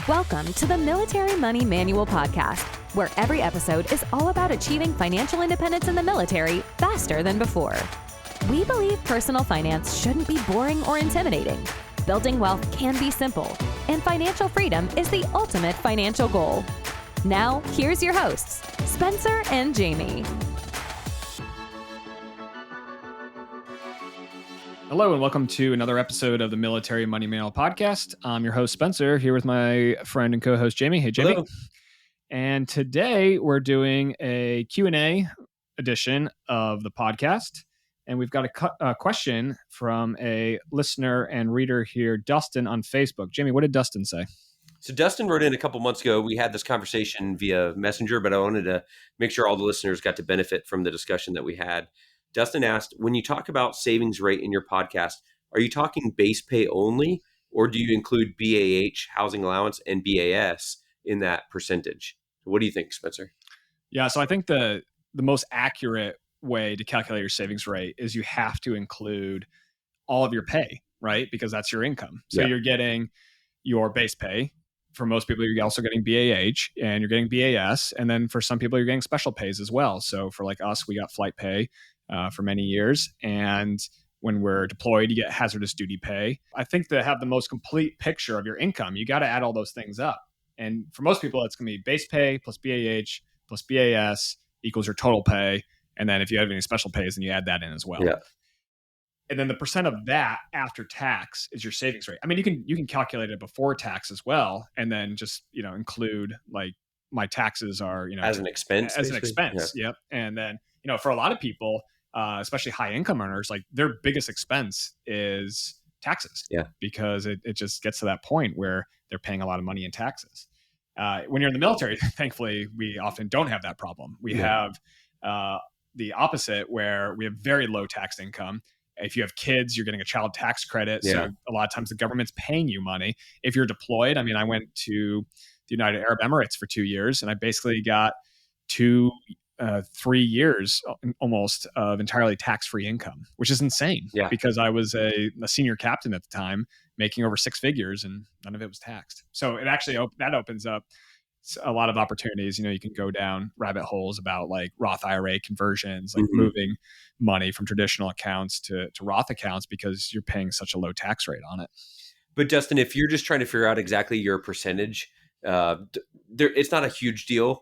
Welcome to the Military Money Manual podcast, where every episode is all about achieving financial independence in the military faster than before. We believe personal finance shouldn't be boring or intimidating. Building wealth can be simple, and financial freedom is the ultimate financial goal. Now, here's your hosts, Spencer and Jamie. Hello and welcome to another episode of the Military Money Manual podcast. I'm your host, Spencer, here with my friend and co-host, Jamie. Hey, Jamie. Hello. And today we're doing a Q&A edition of the podcast. And we've got a question from a listener and reader here, Dustin, on Facebook. Jamie, what did Dustin say? So Dustin wrote in a couple months ago. We had this conversation via Messenger, but I wanted to make sure all the listeners got to benefit from the discussion that we had. Dustin asked, when you talk about savings rate in your podcast, are you talking base pay only, or do you include BAH, housing allowance, and BAS in that percentage? What do you think, Spencer? Yeah, so I think the most accurate way to calculate your savings rate is you have to include all of your pay, right? Because that's your income. So You're getting your base pay. For most people, you're also getting BAH and you're getting BAS. And then for some people, you're getting special pays as well. So for like us, we got flight pay for many years. And when we're deployed, you get hazardous duty pay. I think to have the most complete picture of your income, you got to add all those things up. And for most people, it's going to be base pay plus BAH plus BAS equals your total pay. And then if you have any special pays, then you add that in as well. Yeah. And then the percent of that after tax is your savings rate. I mean, you can calculate it before tax as well, and then just include like my taxes are as an expense. As an expense. Yeah. Yep. And then for a lot of people, especially high income earners, like their biggest expense is taxes. Yeah. Because it just gets to that point where they're paying a lot of money in taxes. When you're in the military, thankfully, we often don't have that problem. We have the opposite, where we have very low taxed income. If you have kids, you're getting a child tax credit. Yeah. So a lot of times the government's paying you money. If you're deployed, I mean, I went to the United Arab Emirates for 2 years, and I basically got 3 years almost of entirely tax-free income, which is insane. Yeah. Because I was a senior captain at the time, making over six figures, and none of it was taxed. So it actually that opens up a lot of opportunities. You can go down rabbit holes about like Roth IRA conversions, like moving money from traditional accounts to Roth accounts because you're paying such a low tax rate on it. But Dustin, if you're just trying to figure out exactly your percentage, it's not a huge deal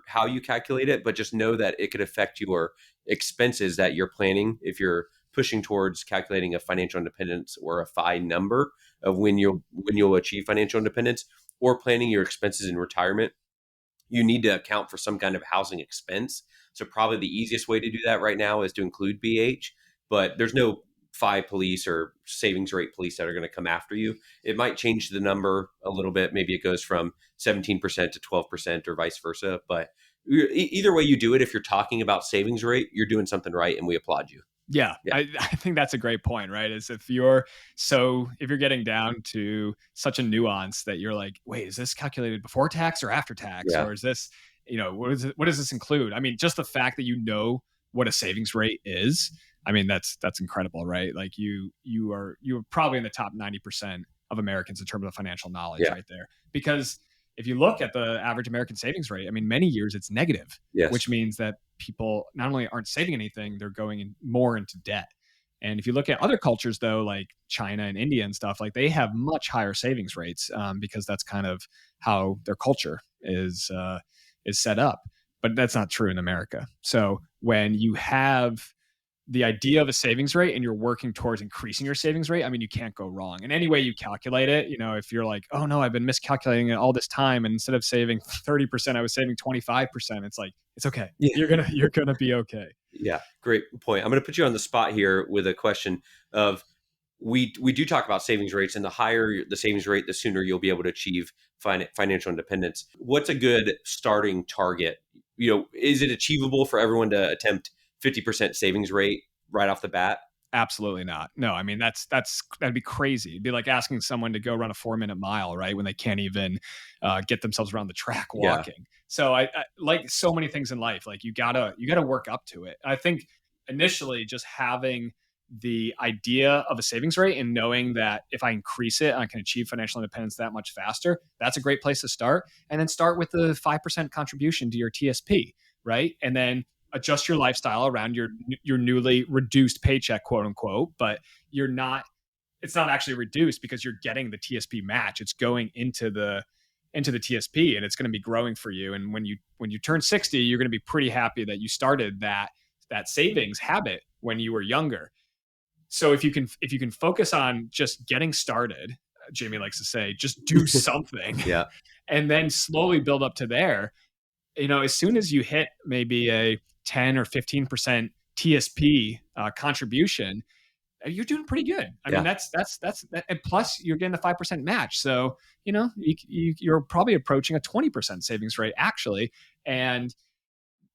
how you calculate it, but just know that it could affect your expenses that you're planning if you're pushing towards calculating a financial independence or a FI number of when you'll achieve financial independence, or planning your expenses in retirement. You need to account for some kind of housing expense. So probably the easiest way to do that right now is to include BH, but there's no FI police or savings rate police that are going to come after you. It might change the number a little bit. Maybe it goes from 17% to 12% or vice versa. But either way you do it, if you're talking about savings rate, you're doing something right, and we applaud you. Yeah. I think that's a great point, right? Is if you're getting down to such a nuance that you're like, wait, is this calculated before tax or after tax? Yeah. Or is this, what does this include? I mean, just the fact that what a savings rate is, I mean, that's incredible, right? Like you're probably in the top 90% of Americans in terms of financial knowledge right there. Because if you look at the average American savings rate, I mean, many years it's negative, which means that people not only aren't saving anything, they're going more into debt. And if you look at other cultures, though, like China and India and stuff, like they have much higher savings rates because that's kind of how their culture is set up. But that's not true in America. So when you have the idea of a savings rate and you're working towards increasing your savings rate, I mean, you can't go wrong. And any way you calculate it, if you're like, oh no, I've been miscalculating it all this time, and instead of saving 30%, I was saving 25%. It's like, it's okay. Yeah. You're gonna be okay. Yeah, great point. I'm going to put you on the spot here with a question of, we do talk about savings rates, and the higher the savings rate, the sooner you'll be able to achieve financial independence. What's a good starting target? Is it achievable for everyone to attempt 50% savings rate right off the bat? Absolutely not. No, I mean, that'd be crazy. It'd be like asking someone to go run a 4-minute mile, right? When they can't even get themselves around the track walking. Yeah. So I like so many things in life, like you gotta work up to it. I think initially just having the idea of a savings rate and knowing that if I increase it, I can achieve financial independence that much faster. That's a great place to start. And then start with the 5% contribution to your TSP, right? And then adjust your lifestyle around your newly reduced paycheck, quote unquote, but it's not actually reduced because you're getting the TSP match. It's going into the TSP, and it's going to be growing for you. And when you turn 60, you're going to be pretty happy that you started that savings habit when you were younger. So if you can focus on just getting started, Jamie likes to say, just do something, Yeah, and then slowly build up to there. As soon as you hit maybe a 10 or 15% TSP contribution, you're doing pretty good. I mean, that's and plus you're getting the 5% match. So, you're probably approaching a 20% savings rate actually. And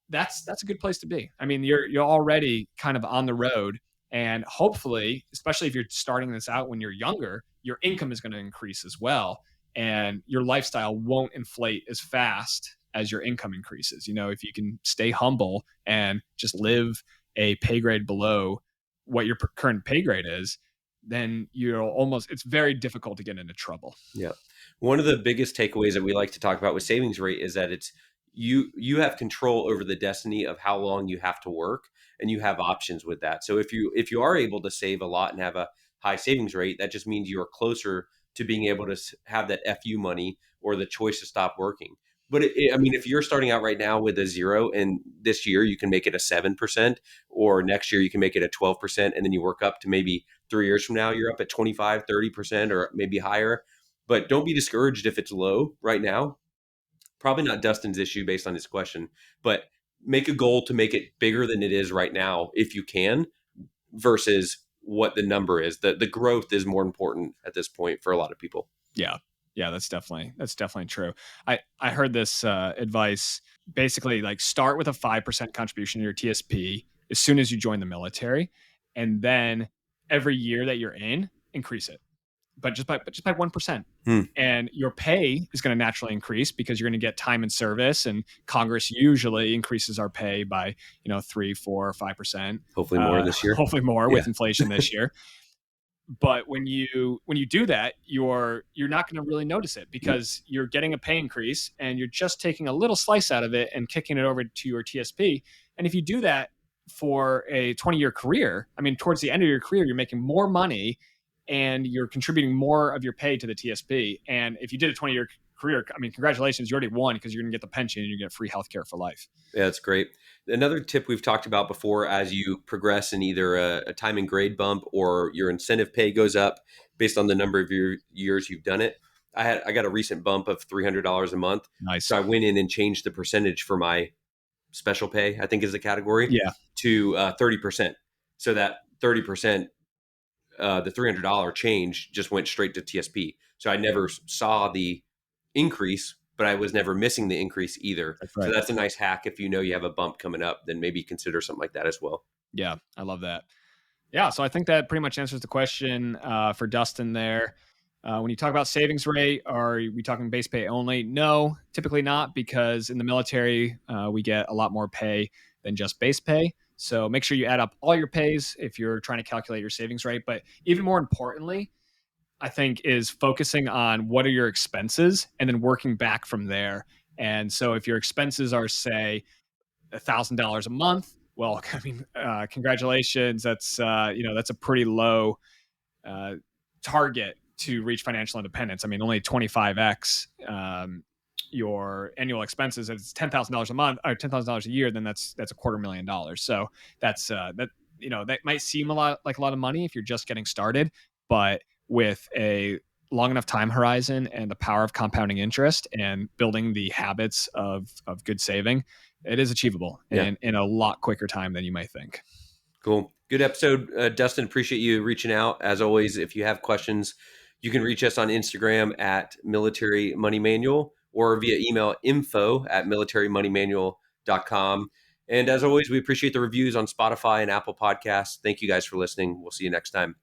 that's a good place to be. I mean, you're already kind of on the road, and hopefully, especially if you're starting this out when you're younger, your income is going to increase as well. And your lifestyle won't inflate as fast as your income increases. If you can stay humble and just live a pay grade below what your current pay grade is, then it's very difficult to get into trouble. Yeah. One of the biggest takeaways that we like to talk about with savings rate is that it's you have control over the destiny of how long you have to work, and you have options with that. So if you are able to save a lot and have a high savings rate, that just means you are closer to being able to have that FU money or the choice to stop working. But if you're starting out right now with a 0, and this year you can make it a 7%, or next year you can make it a 12%, and then you work up to maybe 3 years from now, you're up at 25, 30%, or maybe higher. But don't be discouraged if it's low right now. Probably not Dustin's issue based on his question, but make a goal to make it bigger than it is right now if you can, versus what the number is. The growth is more important at this point for a lot of people. Yeah, that's definitely true. I heard this advice, basically like start with a 5% contribution to your TSP as soon as you join the military, and then every year that you're in, increase it, but just by 1%. And your pay is going to naturally increase because you're going to get time in service, and Congress usually increases our pay by 3, 4, 5%. Hopefully more this year. Hopefully more with inflation this year. But when you do that, you're not going to really notice it because you're getting a pay increase and you're just taking a little slice out of it and kicking it over to your TSP. And if you do that for a 20-year career, towards the end of your career, you're making more money and you're contributing more of your pay to the TSP. And if you did a 20-year career, congratulations, you already won because you're going to get the pension and you get free healthcare for life. Yeah, that's great. Another tip we've talked about before, as you progress in either a time and grade bump or your incentive pay goes up based on the number of years you've done it. I got a recent bump of $300 a month. Nice. So I went in and changed the percentage for my special pay, I think is the category, to 30%. So that 30%, the $300 change just went straight to TSP. So I never saw the increase, but I was never missing the increase either. That's right. So that's a nice hack. If you know you have a bump coming up, then maybe consider something like that as well. Yeah, I love that. Yeah, so I think that pretty much answers the question for Dustin there. When you talk about savings rate, are we talking base pay only? No, typically not, because in the military, we get a lot more pay than just base pay. So make sure you add up all your pays if you're trying to calculate your savings rate. But even more importantly, I think, is focusing on what are your expenses and then working back from there. And so if your expenses are, say, $1,000 a month, well, congratulations. That's a pretty low target to reach financial independence. Only 25x your annual expenses. If it's $10,000 a month or $10,000 a year, then that's $250,000. So that's that might seem like a lot of money if you're just getting started, but with a long enough time horizon and the power of compounding interest and building the habits of good saving, it is achievable in a lot quicker time than you might think. Cool. Good episode. Dustin, appreciate you reaching out. As always, if you have questions, you can reach us on Instagram at Military Money Manual or via email info@militarymoneymanual.com. And as always, we appreciate the reviews on Spotify and Apple Podcasts. Thank you guys for listening. We'll see you next time.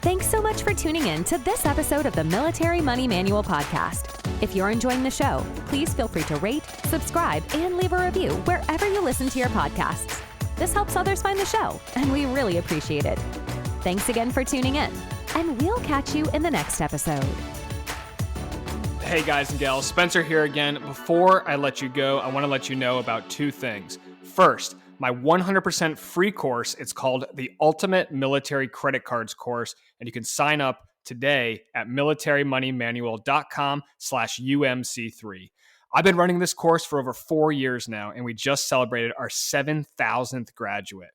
Thanks so much for tuning in to this episode of the Military Money Manual podcast. If you're enjoying the show, please feel free to rate, subscribe, and leave a review wherever you listen to your podcasts. This helps others find the show, and we really appreciate it. Thanks again for tuning in, and we'll catch you in the next episode. Hey guys and gals, Spencer here again. Before I let you go, I want to let you know about two things. First, my 100% free course. It's called the Ultimate Military Credit Cards course, and you can sign up today at militarymoneymanual.com/UMC3. I've been running this course for over 4 years now, and we just celebrated our 7,000th graduate.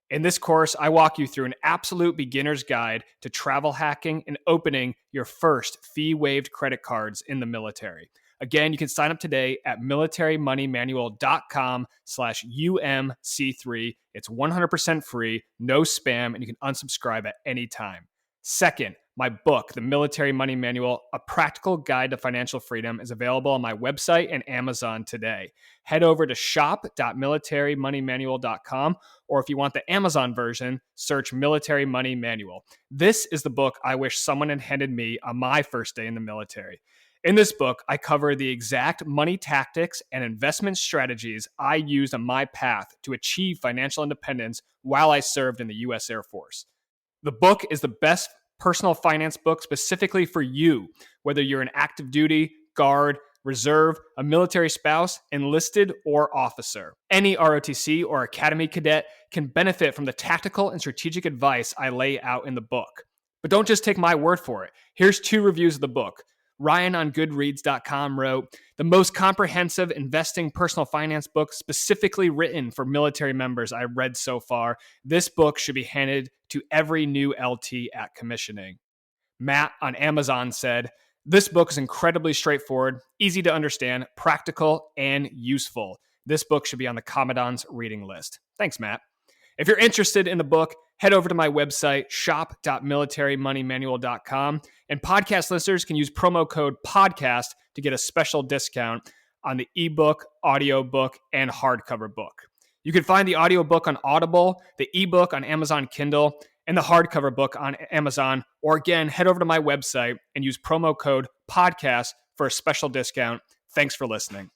In this course, I walk you through an absolute beginner's guide to travel hacking and opening your first fee-waived credit cards in the military. Again, you can sign up today at militarymoneymanual.com/UMC3. It's 100% free, no spam, and you can unsubscribe at any time. Second, my book, The Military Money Manual, A Practical Guide to Financial Freedom, is available on my website and Amazon today. Head over to shop.militarymoneymanual.com, or if you want the Amazon version, search Military Money Manual. This is the book I wish someone had handed me on my first day in the military. In this book, I cover the exact money tactics and investment strategies I used on my path to achieve financial independence while I served in the U.S. Air Force. The book is the best personal finance book specifically for you, whether you're an active duty, guard, reserve, a military spouse, enlisted, or officer. Any ROTC or Academy cadet can benefit from the tactical and strategic advice I lay out in the book. But don't just take my word for it. Here's 2 reviews of the book. Ryan on Goodreads.com wrote, "The most comprehensive investing personal finance book specifically written for military members I've read so far. This book should be handed to every new LT at commissioning." Matt on Amazon said, "This book is incredibly straightforward, easy to understand, practical, and useful. This book should be on the Commandant's reading list." Thanks, Matt. If you're interested in the book, head over to my website, shop.militarymoneymanual.com, and podcast listeners can use promo code PODCAST to get a special discount on the ebook, audiobook, and hardcover book. You can find the audiobook on Audible, the ebook on Amazon Kindle, and the hardcover book on Amazon, or again, head over to my website and use promo code PODCAST for a special discount. Thanks for listening.